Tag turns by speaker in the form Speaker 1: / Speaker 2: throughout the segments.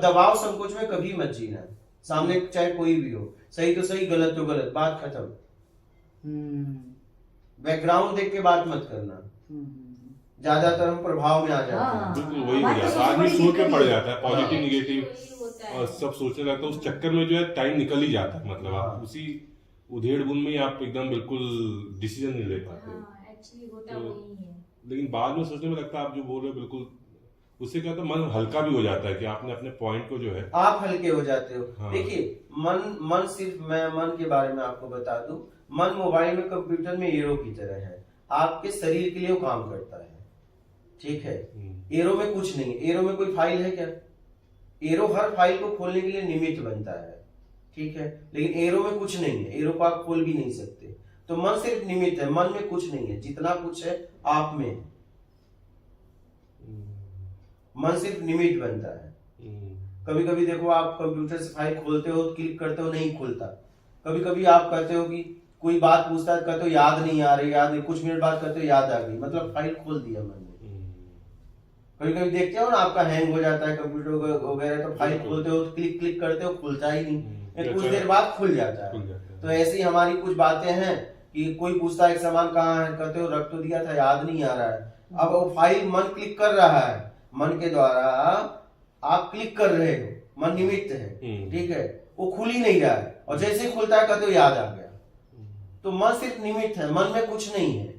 Speaker 1: दबाव संकोच में कभी मत जीना, सामने चाहे कोई भी हो, सही तो सही गलत तो गलत, बात खत्म। बैकग्राउंड देख के बात मत करना, ज्यादातर हम प्रभाव में आ जाते हैं।
Speaker 2: बिल्कुल वही हो जाता है, आदमी सोच में पड़ जाता है, पॉजिटिव निगेटिव और सब सोचने लगता है, उस चक्कर में जो है टाइम निकल ही जाता है, मतलब आप उसी उधेड़ बुन में आप एकदम बिल्कुल डिसीजन नहीं ले पाते।
Speaker 3: एक्चुअली होता वही है।
Speaker 2: लेकिन बाद में सोचने में लगता है आप जो बोल रहे हो बिल्कुल, उससे क्या होता है मन हल्का भी हो जाता है कि आपने अपने पॉइंट को जो है
Speaker 1: आप हल्के हो जाते हो।
Speaker 2: हाँ।
Speaker 1: देखिए मन सिर्फ, मैं मन के बारे में आपको बता दूं, मन मोबाइल में कंप्यूटर में एरो की तरह है, आपके शरीर के लिए वो काम करता है, ठीक है। एरो में कुछ नहीं है, एरो में कोई फाइल है क्या? एरो हर फाइल को खोलने के लिए निमित्त बनता है, ठीक है, लेकिन एरो में कुछ नहीं है, एरो को आप खोल भी नहीं सकते। तो मन सिर्फ निमित्त है, मन में कुछ नहीं है, जितना कुछ है आप में है। मन सिर्फ निमित्त बनता है। कभी कभी देखो आप कंप्यूटर से फाइल खोलते हो, क्लिक करते हो, नहीं खुलता। कभी कभी आप कहते हो कि कोई बात पूछता है, कहते हो याद नहीं आ रही, याद नहीं, कुछ मिनट बाद कहते हो याद आ गई, मतलब फाइल खोल दिया मन ने। कभी कभी देखते हो ना आपका हैंग हो जाता है कंप्यूटर वगैरह, तो फाइल खोलते हो, क्लिक करते हो, खुलता ही नहीं, कुछ देर बाद खुल जाता है। तो ऐसी हमारी कुछ बातें हैं कि कोई पूछता है सामान कहाँ है, कहते हो रख तो दिया था, याद नहीं आ रहा है। अब वो फाइल मन क्लिक कर रहा है, मन के द्वारा आप क्लिक कर रहे हो, मन निमित्त है, ठीक है, वो खुल ही नहीं रहा है, और जैसे ही खुलता है कहते हो याद आ गया। तो मन सिर्फ निमित्त है, मन में कुछ नहीं है,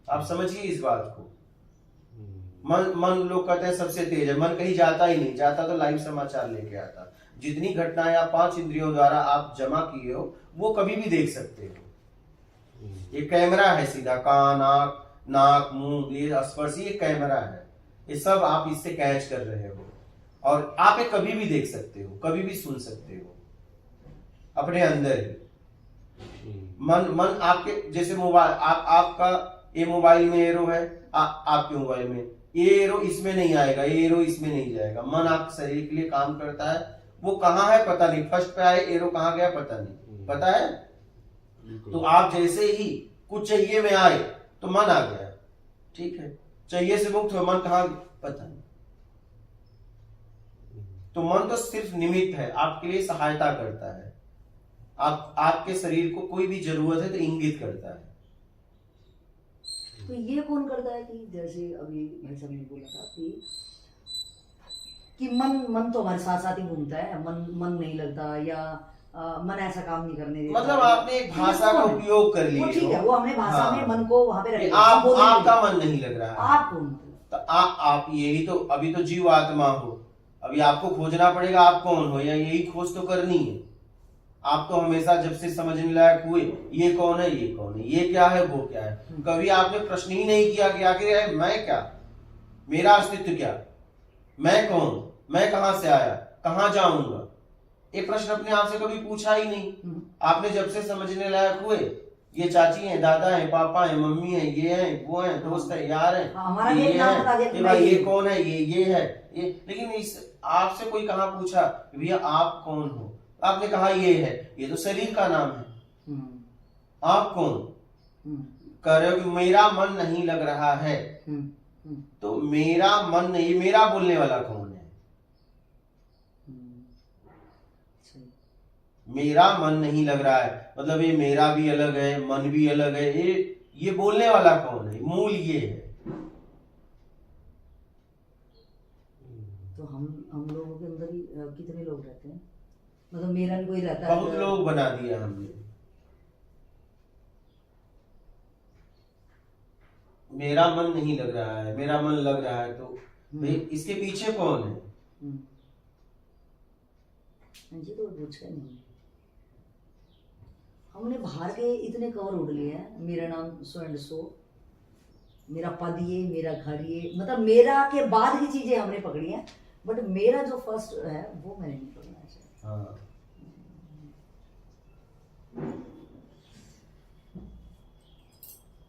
Speaker 1: आप समझिए इस बात को। मन लोग कहते हैं सबसे तेज है, मन कहीं जाता ही नहीं, जाता तो लाइव समाचार लेके आता। जितनी घटनाएं आप 5 इंद्रियों द्वारा आप जमा किए हो वो कभी भी देख सकते हो। ये कैमरा है सीधा, कान, आंख, नाक, मुंह, ये स्पर्श, ये कैमरा है, ये सब आप इससे कैच कर रहे हो, और आप ये कभी भी देख सकते हो, कभी भी सुन सकते हो अपने अंदर ही। मन आपके जैसे मोबाइल, आपका ये मोबाइल में एरो है, आपके मोबाइल में ये एरो इसमें नहीं आएगा, ये एरो इसमें नहीं जाएगा। मन आपके शरीर के लिए काम करता है, वो कहाँ है पता नहीं, फर्स्ट पे आए एरो कहाँ गया पता नहीं, पता है। तो आप जैसे ही कुछ चाहिए में आए तो मन आ गया, ठीक है, चाहिए से मुक्त हो, मन कहाँ पता नहीं। तो मन तो सिर्फ निमित्त है, आपके लिए सहायता करता है, आपके शरीर को कोई भी जरूरत है तो इंगित करता है।
Speaker 4: तो ये कौन करता है कि जैसे अभी भाई साहब ने बोला था कि मन तो हमारे साथ साथ ही घूमता है, मन नहीं लगता, या मन ऐसा काम नहीं करने देता,
Speaker 1: मतलब आपने एक भाषा का उपयोग कर लिया,
Speaker 4: ठीक है, वो हमने भाषा में मन को वहां पे रख,
Speaker 1: आपका मन नहीं लग रहा है,
Speaker 4: आप कौन?
Speaker 1: तो आप यही तो, अभी तो जीव आत्मा हो, अभी आपको खोजना पड़ेगा आप कौन हो, या यही खोज तो करनी है। आप तो हमेशा जब से समझने लायक हुए, ये कौन है, ये कौन है, ये क्या है, वो क्या है, कभी आपने प्रश्न ही नहीं किया कि आखिर मैं क्या, मेरा अस्तित्व क्या, मैं कौन, मैं कहां से आया, कहां जाऊंगा, ये प्रश्न अपने आप से कभी पूछा ही नहीं। आपने जब से समझने लायक हुए, ये चाची हैं, दादा हैं, पापा हैं, मम्मी हैं, ये हैं, वो हैं, दोस्त हैं, यार हैं, ये है, भाई ये कौन है, ये है, ये। लेकिन इस आपसे कोई कहाँ पूछा भैया आप कौन हो, आपने कहा ये है, ये तो शरीर का नाम है। आप कौन कह रहे हो कि मेरा मन नहीं लग रहा है, तो मेरा मन नहीं, मेरा बोलने वाला कौन है? मेरा मन नहीं लग रहा है, मतलब ये मेरा भी अलग है, मन भी अलग है, ये बोलने वाला कौन है? मूल ये है।
Speaker 4: तो हम लोगों के अंदर ही कितने लोग रहते हैं? मतलब मेरा भी कोई रहता है,
Speaker 1: बहुत लोग बना दिया हमने। मेरा मन नहीं लग रहा है, मेरा मन लग रहा है, तो भाई इसके पीछे कौन है?
Speaker 4: जी तो पूछा नहीं। हमने बाहर के इतने कवर उड़ लिए हैं, मेरा नाम सो एंड सो, मेरा पद ये, मेरा घर ये, मतलब मेरा के बाद की चीजें हमने पकड़ी हैं, बट मेरा जो फर्स्ट है वो मैंने नहीं पकड़ना चाहिए।
Speaker 1: हाँ।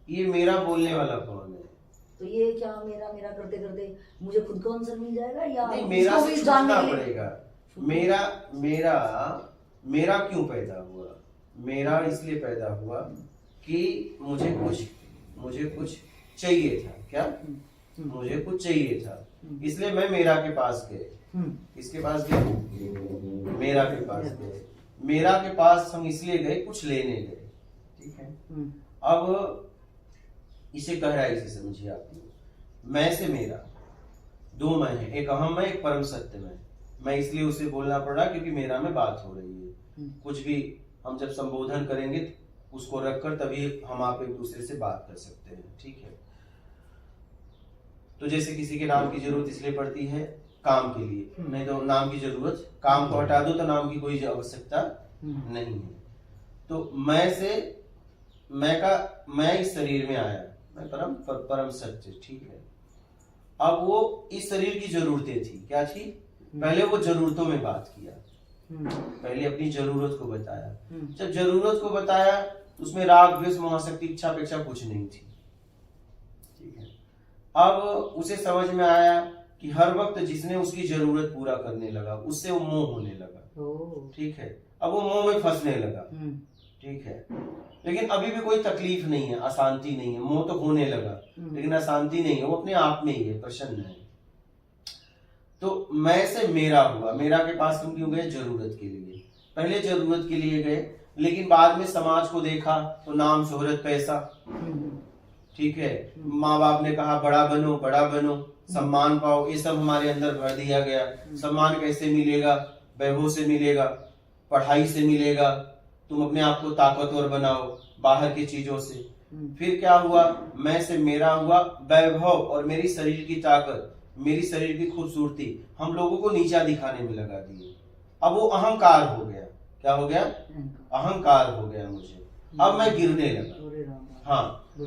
Speaker 1: ये मेरा बोलने वाला कौन है?
Speaker 4: तो ये क्या मेरा मेरा करते करते मुझे खुद का आंसर मिल जाएगा, या
Speaker 1: नहीं, मेरा से छूटना पड़ेगा। मेरा क्यों पैदा हुआ? मेरा इसलिए पैदा हुआ कि मुझे कुछ चाहिए था। क्या? मुझे कुछ चाहिए था, इसलिए मैं मेरा के पास गए। किसके पास गए? मेरा के पास गए। मेरा के पास हम इसलिए गए, कुछ लेने गए, ठीक है। अब इसे गहराई से समझिए आप लोग। मैं से मेरा, दो मैं है, एक अहम मैं, एक परम सत्य मैं इसलिए उसे बोलना पड़ा क्योंकि मेरा में बात हो रही है। कुछ भी हम जब संबोधन करेंगे तो उसको रखकर तभी हम आप एक दूसरे से बात कर सकते हैं, ठीक है। तो जैसे किसी के नाम की जरूरत इसलिए पड़ती है काम के लिए, नहीं तो नाम की जरूरत, काम को हटा दो तो नाम की कोई आवश्यकता नहीं है। तो मैं से मैं इस शरीर में आया, मैं परम सत्य, ठीक है। अब वो इस शरीर की जरूरतें थी, क्या थी? पहले वो जरूरतों में बात किया, पहले अपनी जरूरत को बताया। जब जरूरत को बताया उसमें राग द्वेष मोहाशक्ति इच्छा अपेक्षा कुछ नहीं थी, ठीक है। अब उसे समझ में आया कि हर वक्त जिसने उसकी जरूरत पूरा करने लगा उससे वो मोह होने लगा, ठीक है। अब वो मोह में फंसने लगा, ठीक है। लेकिन अभी भी कोई तकलीफ नहीं है, अशांति नहीं है। मोह तो होने लगा लेकिन अशांति नहीं है, वो अपने आप में ही है, प्रसन्न है। तो मैं से मेरा हुआ। मेरा के पास हम क्यों गए? जरूरत के लिए। पहले जरूरत के लिए गए, लेकिन बाद में समाज को देखा तो नाम शोहरत पैसा, ठीक है। माँ बाप ने कहा बड़ा बनो, सम्मान पाओ, ये सब हमारे अंदर भर दिया गया। सम्मान कैसे मिलेगा? वैभव से मिलेगा, पढ़ाई से मिलेगा, तुम अपने आप को ताकतवर बनाओ बाहर की चीजों से। फिर क्या हुआ? मैं से मेरा हुआ। वैभव और मेरी शरीर की ताकत, मेरी शरीर की खूबसूरती हम लोगों को नीचा दिखाने में लगा दिए। अब वो अहंकार हो गया। क्या हो गया? अहंकार हो गया मुझे। अब मैं गिरने लगा।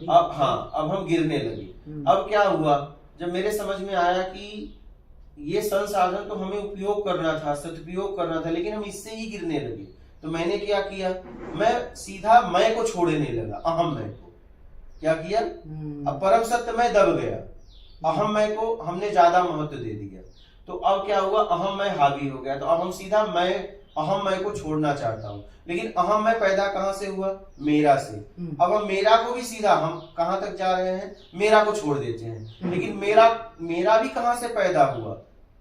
Speaker 1: अब हम गिरने लगे। अब क्या हुआ? जब मेरे समझ में आया कि ये संसाधन तो हमें उपयोग करना था, सदुपयोग करना था, लेकिन हम इससे ही गिरने लगे। तो मैंने क्या किया? मैं सीधा मैं को छोड़ने लगा, अहम मैं को। क्या किया? अब परम सत्य मैं दब गया, अहम मैं को हमने ज्यादा महत्व दे दिया। तो अब क्या हुआ? अहम मैं हावी हो गया। तो अब हम सीधा मैं अहम मैं को छोड़ना चाहता हूँ, लेकिन अहम मैं पैदा कहाँ से हुआ? मेरा से। अब हम मेरा को भी सीधा हम कहाँ तक जा रहे हैं? मेरा को छोड़ देते हैं। लेकिन मेरा भी कहाँ से पैदा हुआ?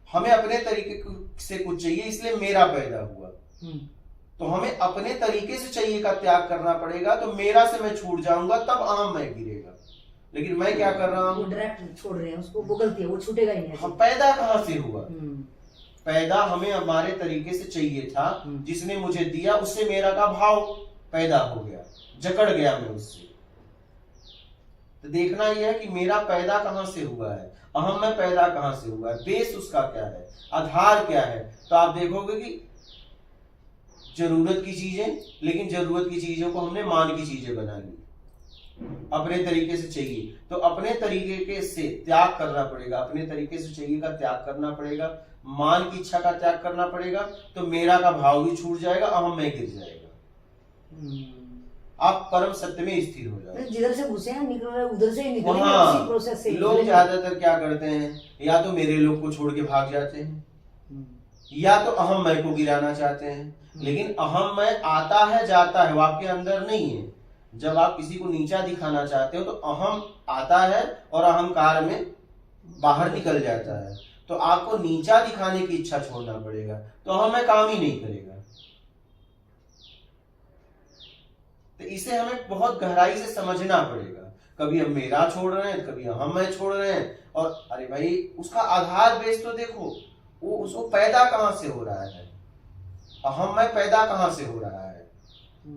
Speaker 1: हमें अपने तरीके से कुछ चाहिए, इसलिए मेरा पैदा हुआ। तो हमें अपने तरीके से चाहिए का त्याग करना पड़ेगा। तो मेरा से मैं छूट जाऊंगा, तब अहम मैं गिरेगा। लेकिन मैं क्या कर रहा हूँ?
Speaker 4: डायरेक्ट छोड़ रहे हैं उसको, वो गलती है, वो छूटेगा ही नहीं।
Speaker 1: हम पैदा कहाँ से हुआ? पैदा हमें हमारे तरीके से चाहिए था, जिसने मुझे दिया उससे मेरा का भाव पैदा हो गया, जकड़ गया मैं उससे। तो देखना यह है कि मेरा पैदा कहाँ से हुआ है, अहम में पैदा कहाँ से हुआ है, बेस उसका क्या है, आधार क्या है। तो आप देखोगे कि जरूरत की चीजें, लेकिन जरूरत की चीजों को हमने मान की चीजें बना ली, अपने तरीके से चाहिए। तो अपने तरीके से त्याग करना पड़ेगा, अपने तरीके से चाहिए का त्याग करना पड़ेगा, मान की इच्छा का त्याग करना पड़ेगा। तो मेरा का भाव भी छूट जाएगा, अहम में गिर जाएगा, आप परम सत्य में स्थिर हो जाओगे।
Speaker 4: जिधर से घुसे हैं निकल रहे उधर से ही निकलेंगे, उसी प्रोसेस से।
Speaker 1: लोग ज्यादातर क्या करते हैं, या तो मेरे लोग को छोड़ के भाग जाते हैं, या तो अहम मैं को गिराना चाहते हैं। लेकिन अहम मैं आता है जाता है, वो आपके अंदर नहीं है। जब आप किसी को नीचा दिखाना चाहते हो तो अहम आता है और अहंकार में बाहर निकल जाता है। तो आपको नीचा दिखाने की इच्छा छोड़ना पड़ेगा, तो अहम मैं काम ही नहीं करेगा। तो इसे हमें बहुत गहराई से समझना पड़ेगा। कभी हम मेरा छोड़ रहे हैं, कभी अहम मैं छोड़ रहे हैं। और अरे भाई, उसका आधार बेस तो देखो, वो उसको पैदा कहां से हो रहा है, अहम मैं पैदा कहां से हो रहा है?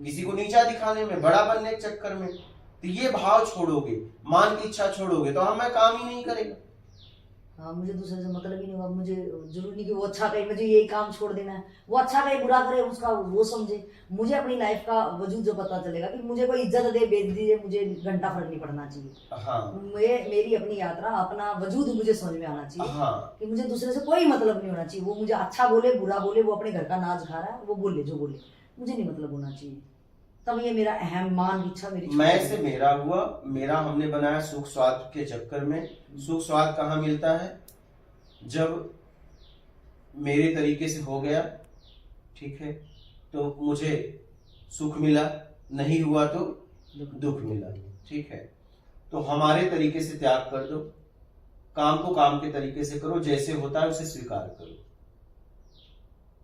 Speaker 1: किसी को नीचा दिखाने में, बड़ा बनने के चक्कर में। तो ये भाव छोड़ोगे, मान की इच्छा छोड़ोगे, तो हम मैं काम ही नहीं करेगा।
Speaker 4: हाँ, मुझे दूसरे से मतलब ही नहीं हुआ। मुझे जरूरी नहीं कि वो अच्छा करे, मुझे यही काम छोड़ देना है। वो अच्छा करे बुरा करे उसका वो समझे, मुझे अपनी लाइफ का वजूद जो पता चलेगा कि मुझे कोई इज्जत दे बेच दीजिए, मुझे घंटा फर्क नहीं पड़ना चाहिए।
Speaker 1: हाँ।
Speaker 4: मेरी अपनी यात्रा, अपना वजूद मुझे समझ में आना चाहिए।
Speaker 1: हाँ।
Speaker 4: कि मुझे दूसरे से कोई मतलब नहीं होना चाहिए। वो मुझे अच्छा बोले बुरा बोले, वो अपने घर का नाच खा रहा है, वो बोले जो बोले, मुझे नहीं मतलब होना चाहिए। तब ये मेरा अहम मान इच्छा मेरी
Speaker 1: मैं से मेरा हुआ। मेरा हमने बनाया सुख स्वाद के चक्कर में। सुख स्वाद कहाँ मिलता है? जब मेरे तरीके से हो गया, ठीक है, तो मुझे सुख मिला, नहीं हुआ तो दुख मिला, ठीक है। तो हमारे तरीके से त्याग कर दो, काम को काम के तरीके से करो, जैसे होता है उसे स्वीकार करो।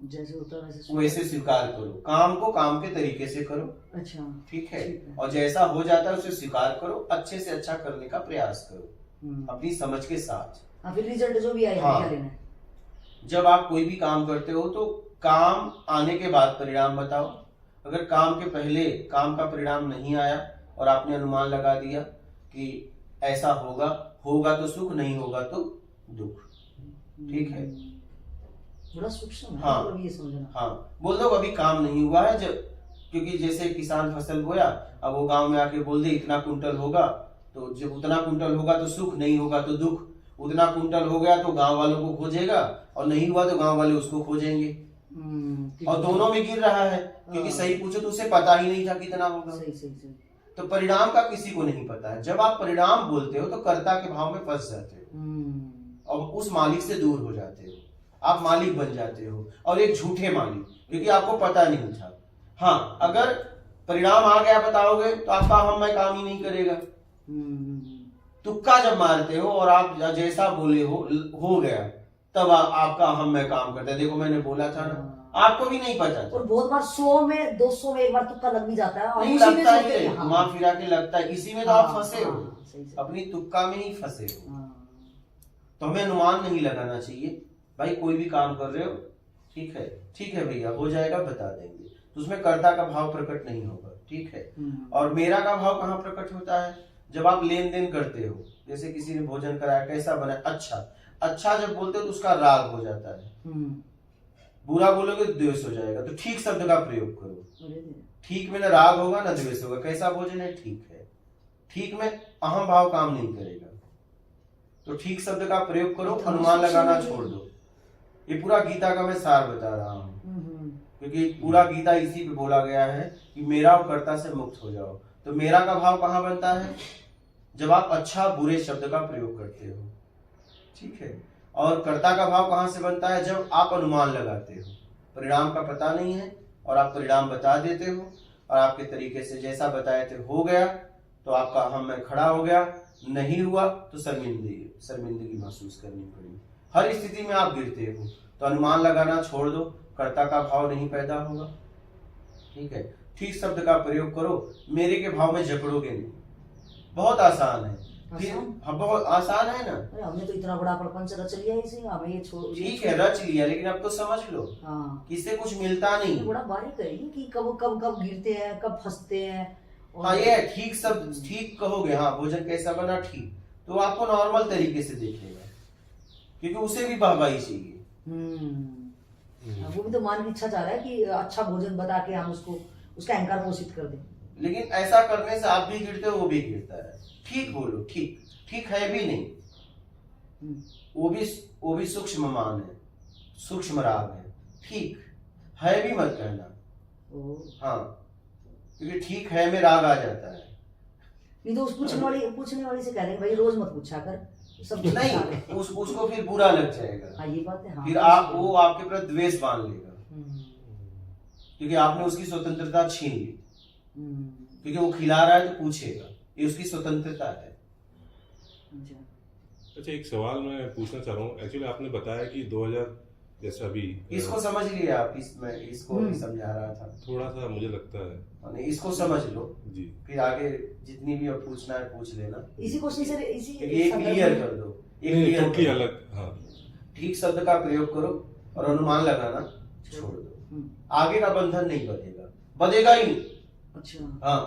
Speaker 4: जैसे होता है वैसे
Speaker 1: वैसे स्वीकार करो। काम को काम के तरीके से करो,
Speaker 4: अच्छा
Speaker 1: ठीक है।
Speaker 4: ठीक है।
Speaker 1: और जैसा हो जाता है उसे स्वीकार करो, अच्छे से अच्छा करने का प्रयास करो अपनी समझ के साथ।
Speaker 4: हाँ, फिर रिजल्ट जो भी आए
Speaker 1: हाँ।
Speaker 4: क्या लेना है।
Speaker 1: जब आप कोई भी काम करते हो तो काम आने के बाद परिणाम बताओ। अगर काम के पहले काम का परिणाम नहीं आया और आपने अनुमान लगा दिया कि ऐसा होगा, होगा तो सुख, नहीं होगा तो दुख, ठीक है।
Speaker 4: बड़ा सूक्ष्म है
Speaker 1: हाँ।
Speaker 4: मतलब ये समझना।
Speaker 1: हाँ, बोल दो अभी काम नहीं हुआ है, जब क्योंकि जैसे किसान फसल बोया, अब वो गांव में आके बोल दे इतना कुंटल होगा, तो जब उतना कुंटल होगा तो सुख, नहीं होगा तो दुख। उतना कुंटल हो गया तो गांव वालों को खोजेगा, और नहीं हुआ तो गांव वाले उसको खोजेंगे, और दोनों में गिर रहा है, क्योंकि सही पूछो तो उसे पता ही नहीं था कितना होगा।
Speaker 4: सही सही सही।
Speaker 1: तो परिणाम का किसी को नहीं पता है। जब आप परिणाम बोलते हो तो कर्ता के भाव में फंस जाते हो और उस मालिक से दूर हो जाते हो, आप मालिक बन जाते हो, और एक झूठे मालिक, क्योंकि आपको पता नहीं था। हाँ, अगर परिणाम आ गया बताओगे तो आपका हम मैं काम ही नहीं करेगा। तुक्का जब मारते हो और आप जैसा बोले हो गया, तब आपका हम मैं काम करता है। देखो मैंने बोला था ना, आपको भी नहीं पता था।
Speaker 4: और बहुत बार 100 में 200 में एक बार तुक्का लग भी जाता है, और
Speaker 1: नहीं
Speaker 4: उसी में
Speaker 1: लगता
Speaker 4: सोचते
Speaker 1: ही
Speaker 4: हैं, हाँ।
Speaker 1: घुमा फिरा के लगता है, इसी में तो आप फंसे हो,
Speaker 4: सही सही।
Speaker 1: अपनी तुक्का में ही फंसे हो।
Speaker 4: हाँ।
Speaker 1: तो हमें अनुमान नहीं लगाना चाहिए। भाई कोई भी काम कर रहे हो, ठीक है भैया हो जाएगा, बता देंगे, तो उसमें कर्ता का भाव प्रकट नहीं होगा, ठीक है। और मेरा का भाव कहाँ प्रकट होता है? जब आप लेन देन करते हो, जैसे किसी ने भोजन कराया, कैसा बना, अच्छा जब बोलते हो तो उसका राग हो जाता है। बुरा बोलोगे तो द्वेष हो जाएगा। तो ठीक शब्द का प्रयोग करो। ठीक में न राग होगा न द्वेष होगा। कैसा भोजन है? ठीक है। ठीक में अहम भाव काम नहीं करेगा। तो ठीक शब्द का प्रयोग करो, अनुमान लगाना छोड़ दो। ये पूरा गीता का मैं सार बता रहा हूँ, क्योंकि पूरा गीता इसी पे बोला गया है कि मेरा और कर्ता से मुक्त हो जाओ। तो मेरा का भाव कहाँ बनता है? जब आप अच्छा बुरे शब्द का प्रयोग करते हो, ठीक है। और कर्ता का भाव कहाँ से बनता है? जब आप अनुमान लगाते हो, परिणाम का पता नहीं है और आप परिणाम बता देते हो, और आपके तरीके से जैसा बताए थे हो गया, तो आपका हम मैं खड़ा हो गया। नहीं हुआ तो शर्मिंदगी महसूस करनी पड़ी। हर स्थिति में आप गिरते हो, तो अनुमान लगाना छोड़ दो, कर्ता का भाव नहीं पैदा होगा, ठीक है। ठीक शब्द का प्रयोग करो, मेरे के भाव में जकड़ोगे नहीं। बहुत आसान है। फिर हाँ, बहुत आसान है ना।
Speaker 4: हमने तो इतना बड़ा प्रपंच रच लिया इसे, हमें ये
Speaker 1: ठीक है रच लिया, लेकिन अब तो समझ लो किससे कुछ मिलता नहीं।
Speaker 4: बड़ा बारीक है कि कब गिरते हैं, कब फंसते हैं।
Speaker 1: हाँ, ये ठीक सब ठीक कहोगे। हाँ, भोजन कैसा बना, ठीक, तो आपको नॉर्मल तरीके से देखेगा, क्योंकि उसे भी वाहवाही चाहिए।
Speaker 4: वो भी तो मान की इच्छा चाह रहा है कि अच्छा भोजन बता के हम उसको उसका अहंकार पोषित कर दें।
Speaker 1: लेकिन ऐसा करने से आप भी गिरते हो, वो भी गिरता है। ठीक बोलो, ठीक है भी नहीं, वो भी सूक्ष्म मान है, सूक्ष्म राग है। ठीक है भी मत कहना। हाँ, क्योंकि ठीक है में राग आ जाता है।
Speaker 4: नहीं तो उस पूछने वाली से कह देंगे भाई रोज मत पूछा कर, सब
Speaker 1: नहीं उसको फिर बुरा लग जाएगा।
Speaker 4: हाँ, ये बात है। हाँ,
Speaker 1: फिर वो आपके प्रति द्वेष मान लेगा, क्योंकि आपने उसकी स्वतंत्रता छीन ली। क्योंकि वो खिला रहा है तो पूछेगा, ये उसकी स्वतंत्रता है।
Speaker 2: अच्छा, एक सवाल मैं पूछना चाह रहा हूँ। एक्चुअली आपने बताया कि 2000 जैसा भी
Speaker 1: इसको समझ लिया आप, इसको नहीं समझा रहा था,
Speaker 2: थोड़ा सा मुझे लगता है।
Speaker 1: इसको समझ लो
Speaker 2: जी,
Speaker 1: फिर आगे जितनी भी अब पूछना है पूछ लेना।
Speaker 4: इसी क्वेश्चन से
Speaker 1: ये क्लियर कर दो,
Speaker 2: टोटली अलग। हाँ, ठीक
Speaker 1: शब्द का प्रयोग करो और अनुमान लगाना छोड़ दो। आगे का बंधन नहीं बधेगा ही नहीं।
Speaker 4: अच्छा,
Speaker 1: हाँ,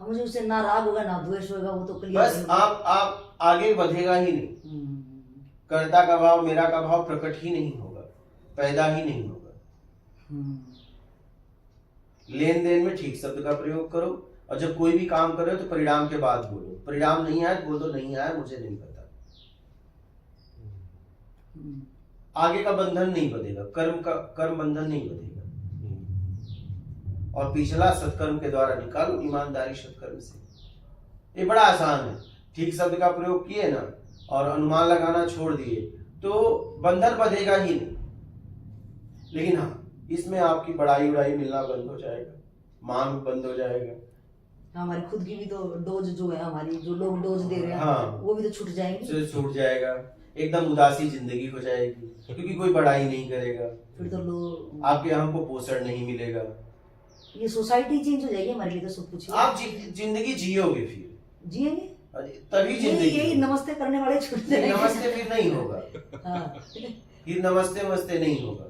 Speaker 4: मुझे उससे ना राग होगा ना द्वेष होगा, वो तो क्लियर।
Speaker 1: बस आप आगे बढ़ेगा ही नहीं। कर्ता का भाव मेरा का भाव प्रकट ही नहीं होगा, पैदा ही नहीं होगा। लेन देन में ठीक शब्द का प्रयोग करो, और जब कोई भी काम करो तो परिणाम के बाद बोलो। परिणाम नहीं आया तो बोल दो नहीं आया, मुझे नहीं पता। आगे का बंधन नहीं बधेगा, कर्म बंधन नहीं बधेगा। और पिछला सत्कर्म के द्वारा निकालो, ईमानदारी सत्कर्म से। ये बड़ा आसान है। ठीक शब्द का प्रयोग किए ना और अनुमान लगाना छोड़ दिए तो बंधन बधेगा ही नहीं। लेकिन हाँ, इसमें आपकी बड़ाई मिलना बंद हो जाएगा, मान बंद हो जाएगा।
Speaker 4: हमारी खुद की भी तो डोज जो है, हमारी जो लोग डोज दे रहे हैं,
Speaker 1: हाँ,
Speaker 4: वो भी तो छूट जाएंगे।
Speaker 1: छूट जाएगा। एकदम उदासी जिंदगी हो जाएगी, क्योंकि कोई बड़ाई नहीं करेगा,
Speaker 4: फिर तो लोग
Speaker 1: आपके हमको पोषण नहीं मिलेगा,
Speaker 4: ये सोसाइटी चेंज हो जाएगी हमारे लिए तो सब कुछ।
Speaker 1: आप जिंदगी जियोगे फिर,
Speaker 4: जिएंगे
Speaker 1: तभी जिंदगी।
Speaker 4: यही नमस्ते करने वाले छूट जाएंगे।
Speaker 1: नमस्ते फिर नहीं होगा,
Speaker 4: हाँ।
Speaker 1: फिर नमस्ते नहीं होगा।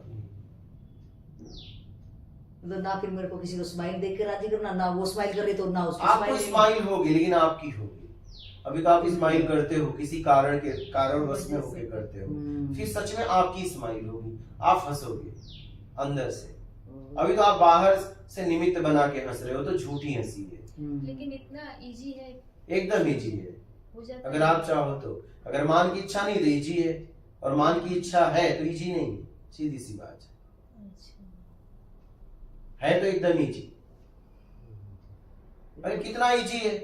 Speaker 4: तो ना फिर मेरे को किसी को स्माइल देख के राजी करना, ना वो स्माइल करे तो ना उसको
Speaker 1: आपको स्माइल होगी, लेकिन आपकी होगी। अभी तो आप स्माइल करते हो किसी कारणवश में होके करते हो, फिर सच में आपकी स्माइल होगी, आप हंसोगे अंदर से। अभी तो आप बाहर से निमित्त बना के हंस रहे हो, तो झूठी हंसी है।
Speaker 3: लेकिन इतना इजी है,
Speaker 1: एकदम इजी है
Speaker 3: हो जाता
Speaker 1: अगर आप चाहो तो। अगर मान की इच्छा नहीं तो इजी है, और मान की इच्छा है तो इजी नहीं, सीधी सी बात है तो एकदम इजी। अरे कितना इजी है,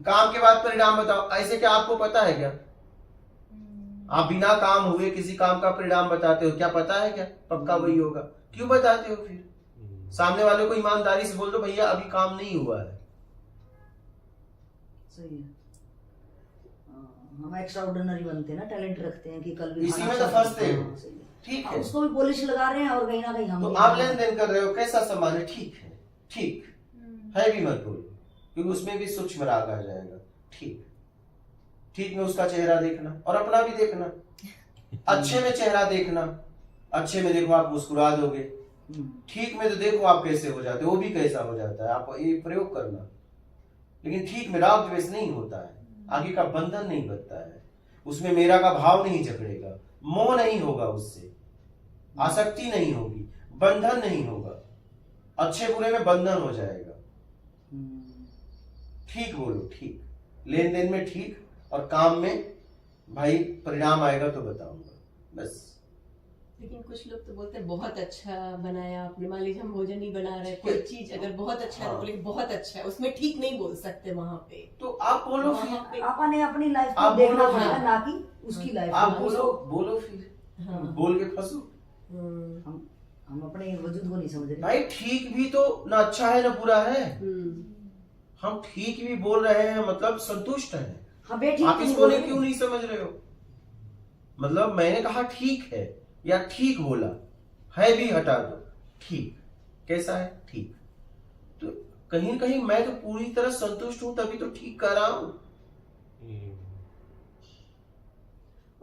Speaker 1: काम के बाद परिणाम बताओ, ऐसे क्या आपको पता है क्या? आप बिना काम हुए किसी काम का परिणाम बताते हो, क्या पता है क्या पक्का वही होगा? क्यों बताते हो फिर? सामने वाले को ईमानदारी से बोल दो भैया अभी काम नहीं हुआ है।
Speaker 4: सही है। हम एक्स्ट्रा ऑर्डिनरी बनते हैं ना, टैलेंट रखते हैं कि कल भी
Speaker 1: इसी
Speaker 4: खाना
Speaker 1: में तो
Speaker 4: अच्छा
Speaker 1: फंसते हो।
Speaker 4: हाँ, सही है।
Speaker 1: ठीक है,
Speaker 4: उसको भी पॉलिश लगा रहे हैं और कहीं ना कहीं हम
Speaker 1: तो
Speaker 4: भी-
Speaker 1: आप लेन देन कर रहे हो, कैसा सामान है? ठीक है, ठीक है भी मत बोलो, क्योंकि उसमें भी सूक्ष्म राग आ जाएगा। ठीक ठीक में उसका चेहरा देखना और अपना भी देखना, अच्छे में चेहरा देखना, अच्छे में देखो आप मुस्कुरा दोगे, ठीक में तो देखो आप कैसे हो जाते हो, वो भी कैसा हो जाता है, आप ये प्रयोग करना। लेकिन ठीक में राग द्वेष नहीं होता है, आगे का बंधन नहीं बनता है, उसमें मेरा का भाव नहीं जकड़ेगा, मोह नहीं होगा, उससे आसक्ति नहीं होगी, बंधन नहीं होगा, अच्छे बुरे में बंधन हो जाएगा। ठीक बोलो, ठीक लेन देन में ठीक, और काम में भाई परिणाम आएगा तो बताऊंगा बस।
Speaker 5: लेकिन कुछ लोग तो बोलते हैं बहुत अच्छा बनाया आपने, मान लीजिए हम भोजन ही बना रहे हैं, कोई चीज अगर बहुत अच्छा है तो बोले बहुत अच्छा है, उसमें ठीक नहीं बोल सकते वहां पे,
Speaker 1: तो आप बोलो
Speaker 5: वहां
Speaker 1: फिर,
Speaker 5: पे
Speaker 4: आपने अपनी लाइफ
Speaker 1: आप
Speaker 4: को देखना
Speaker 1: बोलो,
Speaker 4: पड़ेगा,
Speaker 5: हाँ।
Speaker 4: ना कि उसकी लाइफ
Speaker 1: आप बोलो फिर,
Speaker 5: हाँ।
Speaker 1: बोल के फंसो।
Speaker 4: हम अपने वजूद को नहीं समझ रहे।
Speaker 1: भाई ठीक भी तो ना अच्छा है ना बुरा है, हम ठीक भी बोल रहे हैं मतलब संतुष्ट हैं।
Speaker 4: हाँ बेटी,
Speaker 1: आप इसको नहीं क्यों नहीं समझ रहे हो? मतलब मैंने कहा ठीक है या ठीक बोला है भी हटा दो, ठीक कैसा है? ठीक, तो कहीं न कहीं मैं तो पूरी तरह संतुष्ट हूं, तभी तो ठीक कर रहा हूं।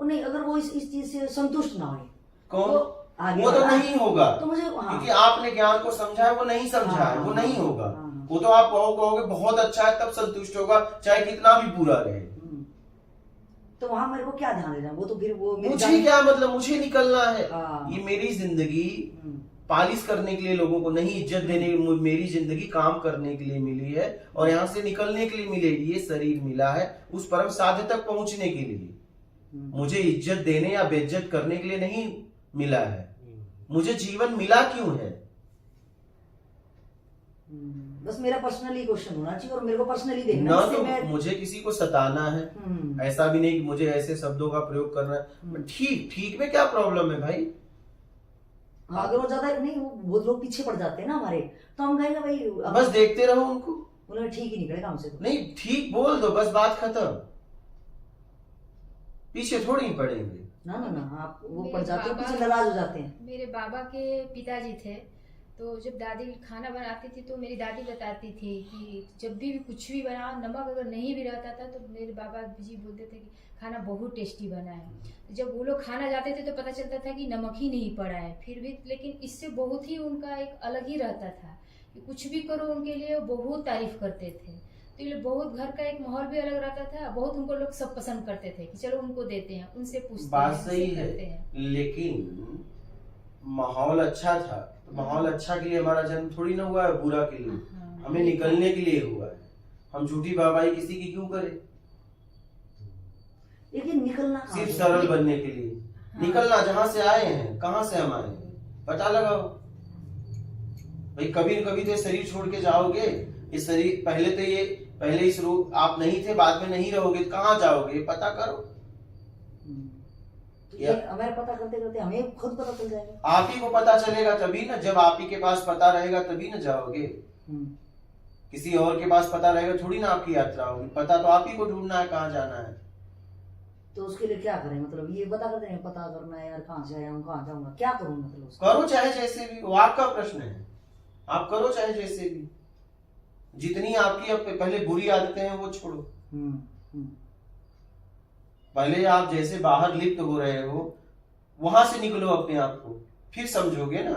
Speaker 4: नहीं, अगर वो इस चीज से संतुष्ट ना हो
Speaker 1: कौन?
Speaker 4: तो आगे
Speaker 1: वो तो
Speaker 4: बढ़ा।
Speaker 1: नहीं होगा,
Speaker 4: तो मुझे
Speaker 1: क्योंकि आपने ज्ञान को समझा है, वो नहीं समझा है, वो नहीं होगा।
Speaker 4: हाँ।
Speaker 1: वो तो आप कहोगे बहुत अच्छा है तब संतुष्ट होगा, चाहे कितना भी बुरा रहे।
Speaker 4: तो वहां मेरे को क्या ध्यान देना, वो तो फिर वो मेरी
Speaker 1: मुझे क्या मतलब, मुझे निकलना है।
Speaker 4: हाँ।
Speaker 1: ये मेरी जिंदगी पालिश करने के लिए, लोगों को नहीं इज्जत देने के लिए, मेरी जिंदगी काम करने के लिए मिली है, और यहाँ से निकलने के लिए मिलेगी। ये शरीर मिला है उस परम साध्य तक पहुंचने के लिए, मुझे इज्जत देने या बेइज्जत करने के लिए नहीं मिला है। मुझे जीवन मिला क्यों है?
Speaker 4: बस मेरा पर्सनली क्वेश्चन होना चाहिए और मेरे को पर्सनली देखना
Speaker 1: ना
Speaker 4: है, इससे
Speaker 1: तो
Speaker 4: मैं
Speaker 1: मुझे किसी को सताना है, ऐसा भी नहीं कि मुझे ऐसे शब्दों का प्रयोग करना है। ठीक ठीक में क्या प्रॉब्लम है भाई?
Speaker 4: हाँ, अगर वो ज्यादा नहीं, वो बहुत लोग पीछे पड़ जाते हैं ना हमारे, तो हम कहेंगे भाई अब
Speaker 1: बस देखते रहो उनको,
Speaker 4: बोले ठीक ही निकलेगा हमसे तो।
Speaker 1: नहीं ठीक बोल दो, बस बात खत्म, पीछे थोड़ी ही पड़ेंगे।
Speaker 4: ना ना ना, आप वो
Speaker 3: मेरे
Speaker 4: पड़ जाते हैं,
Speaker 3: बाबा-
Speaker 4: पीछे नाराज हो जाते हैं।
Speaker 3: मेरे बाबा के पिताजी थे, तो जब दादी खाना बनाती थी तो मेरी दादी बताती थी कि जब भी कुछ भी बनाओ, नमक अगर नहीं भी रहता था तो मेरे बाबा जी बोलते थे कि खाना बहुत टेस्टी बना है। जब वो लोग खाना जाते थे तो पता चलता था कि नमक ही नहीं पड़ा है, फिर भी लेकिन इससे बहुत ही उनका एक अलग ही रहता था कि कुछ भी करो उनके लिए वो बहुत तारीफ करते थे। तो ये बहुत घर का एक माहौल भी अलग रहता था, बहुत उनको लोग सब पसंद करते थे कि चलो उनको देते हैं, उनसे पूछते
Speaker 1: बात
Speaker 3: हैं,
Speaker 1: सही
Speaker 3: उनसे
Speaker 1: है,
Speaker 3: करते हैं।
Speaker 1: लेकिन माहौल अच्छा था तो माहौल अच्छा के लिए हमारा जन्म थोड़ी ना हुआ है, बुरा के लिए,
Speaker 3: हाँ,
Speaker 1: हमें निकलने के लिए हुआ है। हम झूठी बाबाई किसी की क्यों करें?
Speaker 4: लेकिन निकलना कहाँ
Speaker 1: सिर्फ
Speaker 4: से?
Speaker 1: सरल बनने के लिए
Speaker 3: हाँ।
Speaker 1: निकलना। जहां से आए हैं, कहां से हम आए हैं, पता लगाओ भाई। कभी न कभी तो ये शरीर छोड़ के जाओगे, इस शरीर पहले इस रूप आप नहीं थे, बाद में नहीं रहोगे, कहां जाओगे पता करो।
Speaker 4: तो ये हमें पता करते करते हमें खुद पता चल जाएगा।
Speaker 1: आप ही को पता चलेगा तभी ना, जब आप ही के पास पता रहेगा तभी ना जाओगे। किसी और के पास पता रहेगा थोड़ी ना आपकी यात्रा होगी। पता तो आप ही को ढूंढना है कहाँ जाना है।
Speaker 4: तो उसके लिए क्या करें, मतलब ये पता कर दें, पता करना है यार कहाँ से आया हूँ कहाँ जाऊंगा, क्या करूँ मतलब उसका?
Speaker 1: करो चाहे जैसे भी, वो आपका प्रश्न है, आप करो चाहे जैसे भी। जितनी आपकी अब पहले बुरी आदतें हैं वो छोड़ो।
Speaker 4: हम्म।
Speaker 1: पहले आप जैसे बाहर लिप्त हो रहे हो वहां से निकलो अपने आप को, फिर समझोगे ना।